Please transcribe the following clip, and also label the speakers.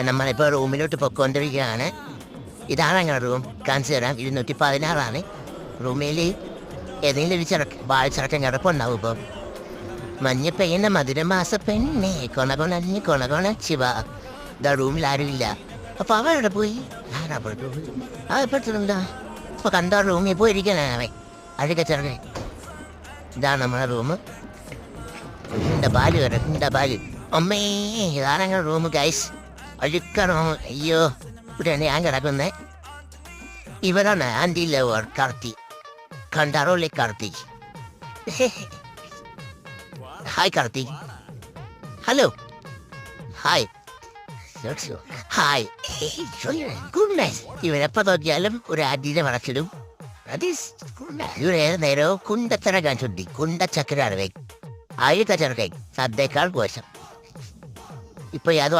Speaker 1: നമ്മളിപ്പോൾ റൂമിലോട്ട് പൊയ്ക്കൊണ്ടിരിക്കുകയാണ്. ഇതാണ് ഞങ്ങളുടെ റൂം. കാണിച്ചു തരാം. 216 റൂമിൽ ഏതെങ്കിലും ഒരു വാഴച്ചിറക്കം കിടപ്പുണ്ടാവും. ഇപ്പം മഞ്ഞ് പെയ്യുന്ന മധുരമാസ പെണ്ണെ കൊണകൊണഞ്ഞ് കൊണകൊണ ശിവ. ഇതാ റൂമിൽ ആരുമില്ല. അപ്പൊ അവരുടെ പോയി പെട്ടിട്ടുണ്ടോ? ഇപ്പൊ കണ്ട റൂമിൽ പോയിരിക്കണേ അഴുക ചെറുകെ. ഇതാണ് നമ്മുടെ റൂം. ഇണ്ട ബാല് വരെ ഇണ്ട ബാല്. അമ്മേ ഇതാണ് ഞങ്ങളുടെ റൂം ഗൈസ്. അഴുക്ക റൂം. അയ്യോ ഇവിടെയാണ് ഞാൻ കിടക്കുന്നേ. ഇവരാണ് ആൻറ്റി ലവർ കാർത്തി. കണ്ടാറോളി Karthi. Hi Karthi. Hello hi hi. Goodness. ഇവരെപ്പോ നോക്കിയാലും ഒരു ആന്റീനെ വളച്ചിടും. ഇവരേത് നേരവും കുണ്ടത്തറ കാണിച്ചുണ്ടി. കുണ്ടച്ചക്കരാണ് അഴുക്ക ചെറുകൈ സദ്യക്കാൾ കോശം. ഇപ്പൊ അത്